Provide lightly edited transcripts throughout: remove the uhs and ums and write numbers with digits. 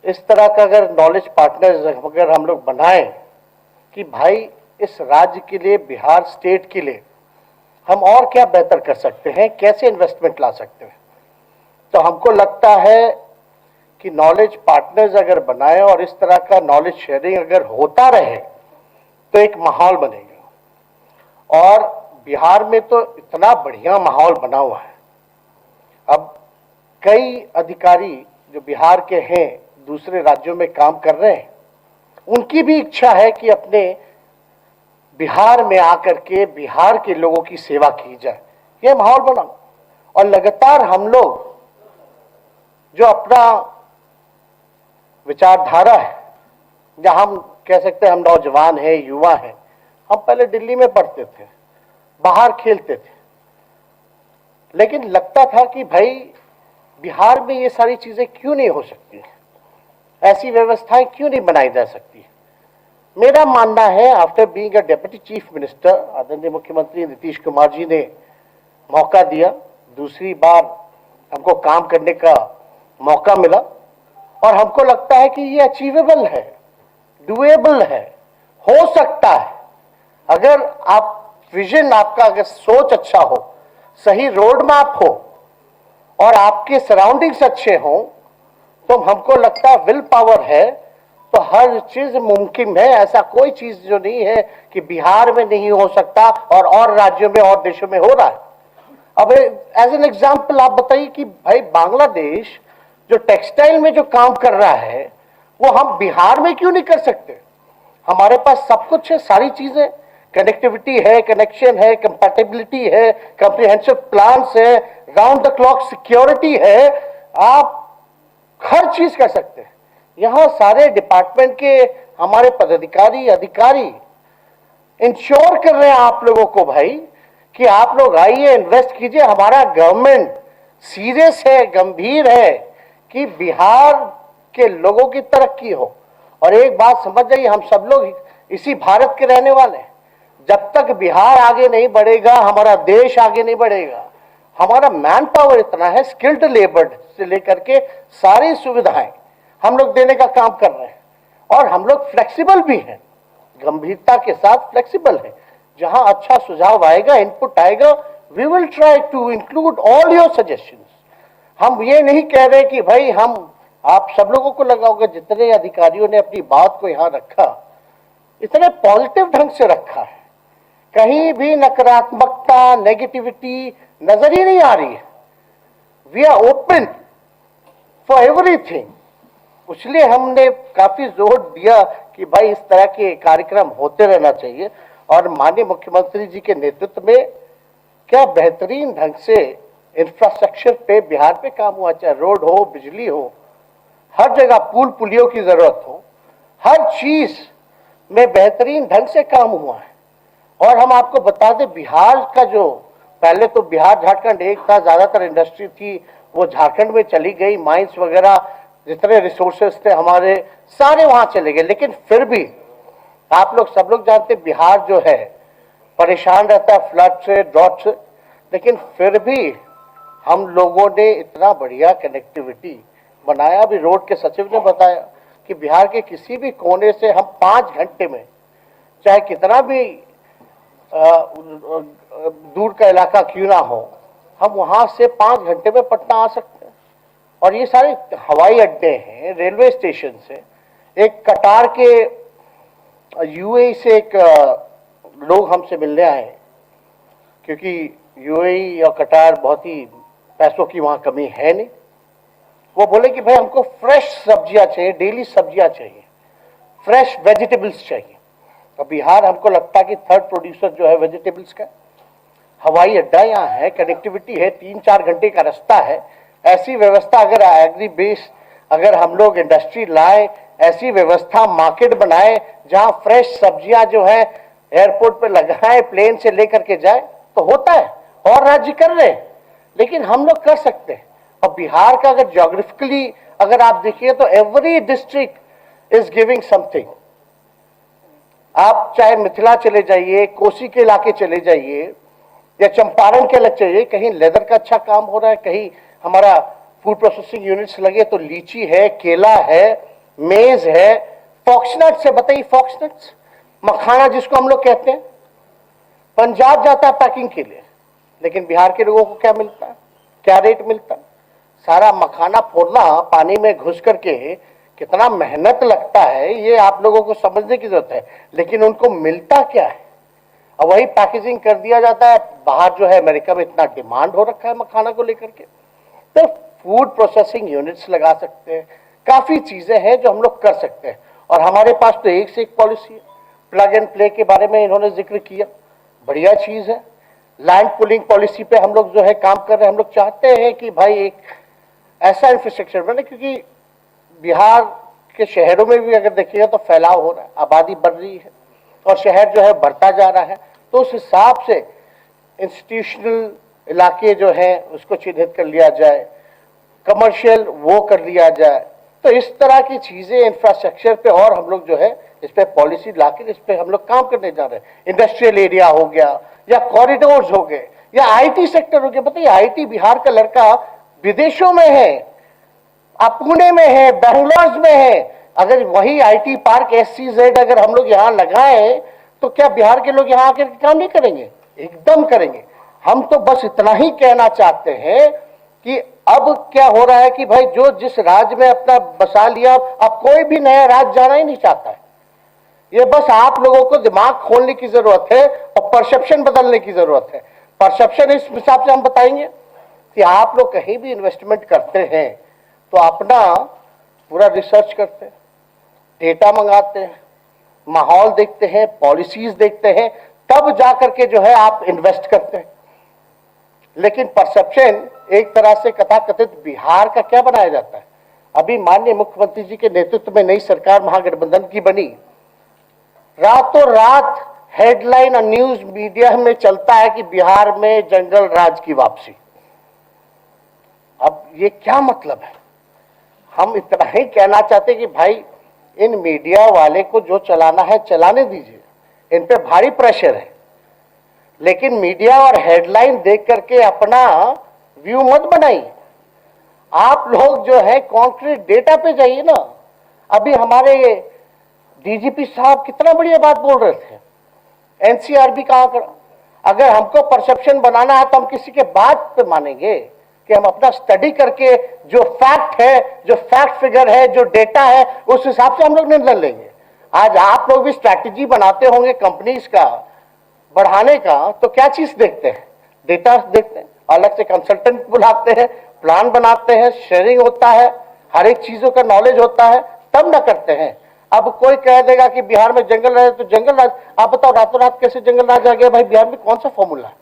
इस तरह का अगर नॉलेज पार्टनर्स अगर हम लोग बनाएं कि भाई इस राज्य के लिए, बिहार स्टेट के लिए हम और क्या बेहतर कर सकते हैं, कैसे इन्वेस्टमेंट ला सकते हैं, तो हमको लगता है कि नॉलेज पार्टनर्स अगर बनाए और इस तरह का नॉलेज शेयरिंग अगर होता रहे तो एक माहौल बनेगा। और बिहार में तो इतना बढ़िया माहौल बना हुआ है। अब कई अधिकारी जो बिहार के हैं दूसरे राज्यों में काम कर रहे हैं, उनकी भी इच्छा है कि अपने बिहार में आकर के बिहार के लोगों की सेवा की जाए, यह माहौल बना। और लगातार हम लोग जो अपना विचारधारा है, या हम कह सकते हैं हम नौजवान हैं, युवा हैं, हम पहले दिल्ली में पढ़ते थे, बाहर खेलते थे, लेकिन लगता था कि भाई बिहार में ये सारी चीजें क्यों नहीं हो सकती, ऐसी व्यवस्थाएं क्यों नहीं बनाई जा सकती। मेरा मानना है, after being a deputy chief minister, आदरणीय मुख्यमंत्री नीतीश कुमार जी ने मौका दिया, दूसरी बार हमको काम करने का मौका मिला, और हमको लगता है कि ये अचीवेबल है, डुएबल है, हो सकता है। अगर आप विजन, आपका अगर सोच अच्छा हो, सही रोड मैप हो और आपके सराउंडिंग्स अच्छे हों, तो हमको लगता है विल पावर है तो हर चीज मुमकिन है। ऐसा कोई चीज जो नहीं है कि बिहार में नहीं हो सकता और राज्यों में और देशों में हो रहा है। अब एज एन एग्जाम्पल आप बताइए कि भाई बांग्लादेश जो टेक्सटाइल में जो काम कर रहा है वो हम बिहार में क्यों नहीं कर सकते। हमारे पास सब कुछ है, सारी चीजें, कनेक्टिविटी है, कनेक्शन है, कंपैटिबिलिटी है, कॉम्प्रिहेंसिव प्लान्स है, राउंड द क्लॉक सिक्योरिटी है, आप हर चीज कर सकते हैं। यहां सारे डिपार्टमेंट के हमारे पदाधिकारी, अधिकारी इंश्योर कर रहे हैं आप लोगों को भाई कि आप लोग आइए, इन्वेस्ट कीजिए। हमारा गवर्नमेंट सीरियस है, गंभीर है कि बिहार के लोगों की तरक्की हो। और एक बात समझ जाइए, हम सब लोग इसी भारत के रहने वाले हैं। जब तक बिहार आगे नहीं बढ़ेगा, हमारा देश आगे नहीं बढ़ेगा। हमारा मैन पावर इतना है, स्किल्ड लेबर से लेकर के सारी सुविधाएं हम लोग देने का काम कर रहे हैं, और हम लोग फ्लेक्सिबल भी हैं, गंभीरता के साथ फ्लेक्सिबल है। जहां अच्छा सुझाव आएगा, इनपुट आएगा, we will try to include all your suggestions. हम ये नहीं कह रहे कि भाई हम, आप सब लोगों को लगा होगा जितने अधिकारियों ने अपनी बात को यहां रखा, इतने पॉजिटिव ढंग से रखा है, कहीं भी नकारात्मकता, नेगेटिविटी नजर ही नहीं आ रही है। We are open for everything. इसलिए हमने काफी जोर दिया कि भाई इस तरह के कार्यक्रम होते रहना चाहिए। और माननीय मुख्यमंत्री जी के नेतृत्व में क्या बेहतरीन ढंग से इंफ्रास्ट्रक्चर पे बिहार पे काम हुआ, चाहे रोड हो, बिजली हो, हर जगह पुल पुलियों की जरूरत हो, हर चीज में बेहतरीन ढंग से काम हुआ है। और हम आपको बता दें, बिहार का जो पहले तो बिहार झारखंड एक था, ज्यादातर इंडस्ट्री थी वो झारखंड में चली गई, माइंस वगैरह जितने रिसोर्सेस थे हमारे सारे वहां चले गए। लेकिन फिर भी आप लोग सब लोग जानते, बिहार जो है परेशान रहता है फ्लड से, ड्रॉट से, लेकिन फिर भी हम लोगों ने इतना बढ़िया कनेक्टिविटी बनाया। अभी रोड के सचिव ने बताया कि बिहार के किसी भी कोने से हम 5 घंटे में, चाहे कितना भी दूर का इलाका क्यों ना हो, हम वहां से 5 घंटे में पटना आ सकते हैं। और ये सारे हवाई अड्डे हैं, रेलवे स्टेशन से, एक कतार के यूएई से एक लोग हमसे मिलने आए, क्योंकि यूएई और कतार बहुत ही पैसों की वहां कमी है नहीं। वो बोले कि भाई हमको फ्रेश सब्जियां चाहिए, डेली सब्जियां चाहिए, फ्रेश वेजिटेबल्स चाहिए। तो बिहार हमको लगता है कि थर्ड प्रोड्यूसर जो है वेजिटेबल्स का। हवाई अड्डा यहाँ है, कनेक्टिविटी है, 3-4 घंटे का रास्ता है। ऐसी व्यवस्था अगर एग्री बेस, अगर हम लोग इंडस्ट्री लाए, ऐसी व्यवस्था मार्केट बनाए जहां फ्रेश सब्जियां जो है एयरपोर्ट पे लगाए, प्लेन से लेकर के जाए, तो होता है। और राज्य कर रहे हैं, लेकिन हम लोग कर सकते हैं। और बिहार का अगर ज्योग्राफिकली अगर आप देखिए तो every district is giving something. आप चाहे मिथिला चले जाइए, कोसी के इलाके चले जाइए, या चंपारण के अलग चाहिए, कहीं लेदर का अच्छा काम हो रहा है, कहीं हमारा फूड प्रोसेसिंग यूनिट्स लगे तो लीची है, केला है, मेज है, फॉक्सनट्स है। बताइए, फॉक्सनट्स मखाना जिसको हम लोग कहते हैं, पंजाब जाता है पैकिंग के लिए, लेकिन बिहार के लोगों को क्या मिलता है, क्या रेट मिलता है? सारा मखाना फोड़ना, पानी में घुस करके कितना मेहनत लगता है, ये आप लोगों को समझने की जरूरत है। लेकिन उनको मिलता क्या है? अब वही पैकेजिंग कर दिया जाता है। बाहर जो है अमेरिका में इतना डिमांड हो रखा है मखाना को लेकर के, तो फूड प्रोसेसिंग यूनिट्स लगा सकते हैं, काफी चीजें हैं जो हम लोग कर सकते हैं। और हमारे पास तो एक से एक पॉलिसी है। प्लग एंड प्ले के बारे में इन्होंने जिक्र किया, बढ़िया चीज है। लैंड पुलिंग पॉलिसी पे हम लोग जो है काम कर रहे हैं। हम लोग चाहते हैं कि भाई एक ऐसा इंफ्रास्ट्रक्चर बने, क्योंकि बिहार के शहरों में भी अगर देखिएगा तो फैलाव हो रहा है, आबादी बढ़ रही है और शहर जो है बढ़ता जा रहा है। तो उस हिसाब से इंस्टीट्यूशनल इलाके जो हैं उसको चिन्हित कर लिया जाए, कमर्शियल वो कर लिया जाए। तो इस तरह की चीजें इंफ्रास्ट्रक्चर पे और हम लोग जो है इस पे पॉलिसी लाकर इस पे हम लोग काम करने जा रहे हैं। इंडस्ट्रियल एरिया हो गया, या कॉरिडोर्स हो गए, या आईटी सेक्टर हो गया। बताइए, आईटी बिहार का लड़का विदेशों में है, आप पुणे में है, बेंगलोर में है। अगर वही आईटी पार्क SEZ अगर हम लोग यहाँ लगाए तो क्या बिहार के लोग यहाँ आकर काम नहीं करेंगे? एकदम करेंगे। हम तो बस इतना ही कहना चाहते हैं कि अब क्या हो रहा है कि भाई जो जिस राज्य में अपना बसा लिया, अब कोई भी नया राज्य जाना ही नहीं चाहता है। ये बस आप लोगों को दिमाग खोलने की जरूरत है और परसेप्शन बदलने की जरूरत है। परसेप्शन इस हिसाब से हम बताएंगे कि आप लोग कहीं भी इन्वेस्टमेंट करते हैं तो अपना पूरा रिसर्च करते हैं, डेटा मंगाते हैं, माहौल देखते हैं, पॉलिसीज देखते हैं, तब जाकर के जो है आप इन्वेस्ट करते हैं। लेकिन परसेप्शन एक तरह से कथाकथित बिहार का क्या बनाया जाता है? अभी माननीय मुख्यमंत्री जी के नेतृत्व में नई सरकार महागठबंधन की बनी, रातों रात हेडलाइन और न्यूज मीडिया में चलता है कि बिहार में जंगल राज की वापसी। अब ये क्या मतलब है? हम इतना ही कहना चाहते कि भाई इन मीडिया वाले को जो चलाना है चलाने दीजिए, इन पे भारी प्रेशर है। लेकिन मीडिया और हेडलाइन देख करके अपना व्यू मत बनाइए। आप लोग जो है कॉन्क्रीट डेटा पे जाइए ना। अभी हमारे DGP साहब कितना बढ़िया बात बोल रहे थे, NCRB का आंकड़ा। अगर हमको परसेप्शन बनाना है तो हम किसी के बात पे मानेंगे कि हम अपना स्टडी करके जो फैक्ट है, जो फैक्ट फिगर है, जो डेटा है, उस हिसाब से हम लोग निर्णय लेंगे। आज आप लोग भी स्ट्रैटेजी बनाते होंगे कंपनीज का बढ़ाने का, तो क्या चीज देखते हैं? डेटा देखते हैं, अलग से कंसल्टेंट बुलाते हैं, प्लान बनाते हैं, शेयरिंग होता है, हर एक चीजों का नॉलेज होता है, तब ना करते हैं। अब कोई कह देगा कि बिहार में जंगल राज, तो जंगल राज आप बताओ रातों रात कैसे जंगल राज आ गया? भाई बिहार में कौन सा फॉर्मूला है?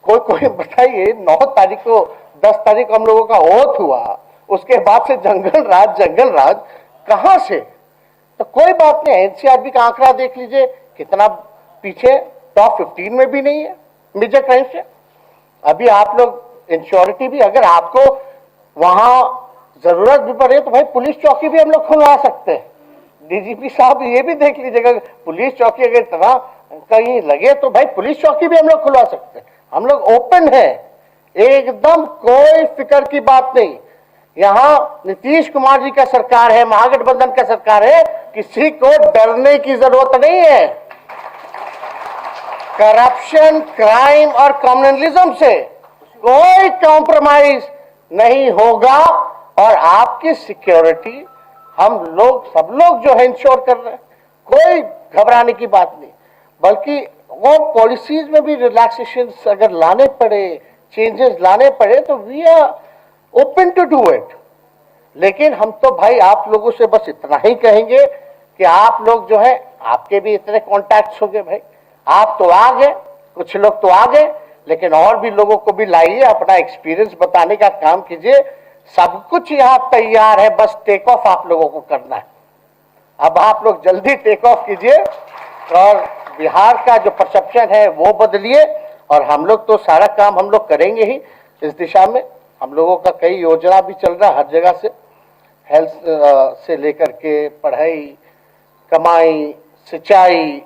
कोई बताइए। 9 तारीख को 10 तारीख को हम लोगों का ओथ हुआ, उसके बाद से जंगल राज कहां से? तो कोई बात नहीं, NCRB का आंकड़ा देख लीजिए कितना पीछे, टॉप 15 में भी नहीं है मेजर क्राइम से। अभी आप लोग इंश्योरिटी भी, अगर आपको वहां जरूरत भी पड़े तो भाई पुलिस चौकी भी हम लोग खुलवा सकते हैं। DGP साहब ये भी देख लीजिएगा, पुलिस चौकी अगर इतना कहीं लगे तो भाई पुलिस चौकी भी हम लोग खुलवा सकते हैं। हम लोग ओपन है, एकदम कोई फिक्र की बात नहीं। यहां नीतीश कुमार जी का सरकार है, महागठबंधन का सरकार है, किसी को डरने की जरूरत नहीं है। करप्शन, क्राइम और कम्युनलिज्म से कोई कॉम्प्रोमाइज नहीं होगा और आपकी सिक्योरिटी हम लोग सब लोग जो है इंश्योर कर रहे हैं। कोई घबराने की बात नहीं, बल्कि वो पॉलिसीज में भी रिलैक्सेशन अगर लाने पड़े, चेंजेस लाने पड़े, तो we are open to do it. लेकिन हम तो भाई आप लोगों से बस इतना ही कहेंगे कि आप लोग जो है, आपके भी इतने कॉन्टैक्ट्स हो गए भाई, आप तो आ गए, कुछ लोग तो आ गए, लेकिन और भी लोगों को भी लाइए, अपना एक्सपीरियंस बताने का काम कीजिए। सब कुछ यहाँ तैयार है, बस टेक ऑफ आप लोगों को करना है। अब आप लोग जल्दी टेक ऑफ कीजिए और बिहार का जो परसेप्शन है वो बदलिए, और हम लोग तो सारा काम हम लोग करेंगे ही इस दिशा में। हम लोगों का कई योजना भी चल रहा है हर जगह से, हेल्थ से लेकर के पढ़ाई, कमाई, सिंचाई,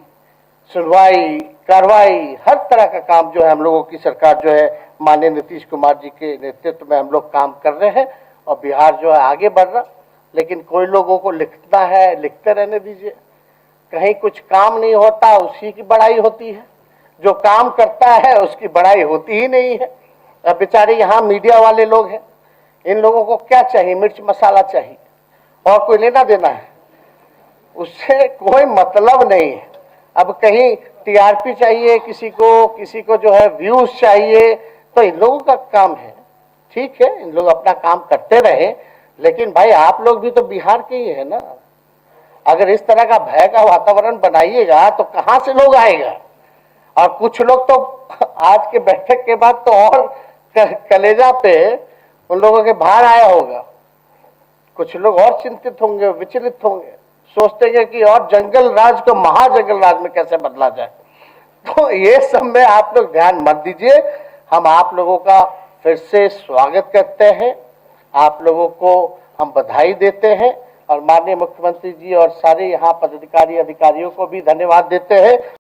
सुनवाई, कार्रवाई, हर तरह का काम जो है हम लोगों की सरकार जो है माननीय नीतीश कुमार जी के नेतृत्व में हम लोग काम कर रहे हैं। और बिहार जो है आगे बढ़ रहा, लेकिन कोई लोगों को लिखना है, लिखते रहने दीजिए। कहीं कुछ काम नहीं होता, उसी की बड़ाई होती है। जो काम करता है उसकी बड़ाई होती ही नहीं है। अब बेचारे यहाँ मीडिया वाले लोग हैं, इन लोगों को क्या चाहिए? मिर्च मसाला चाहिए और कोई लेना देना है, उससे कोई मतलब नहीं है। अब कहीं टीआरपी चाहिए किसी को जो है व्यूज चाहिए, तो इन लोगों का काम है। ठीक है, इन लोग अपना काम करते रहे, लेकिन भाई आप लोग भी तो बिहार के ही है ना। अगर इस तरह का भय का वातावरण बनाइएगा तो कहां से लोग आएगा? और कुछ लोग तो आज के बैठक के बाद तो और कलेजा पे उन लोगों के भार आया होगा। कुछ लोग और चिंतित होंगे, विचलित होंगे, सोचते हैं कि और जंगल राज को महाजंगल राज में कैसे बदला जाए। तो ये सब में आप लोग ध्यान मत दीजिए। हम आप लोगों का फिर से स्वागत करते हैं, आप लोगों को हम बधाई देते हैं और माननीय मुख्यमंत्री जी और सारे यहाँ पदाधिकारी अधिकारियों को भी धन्यवाद देते हैं।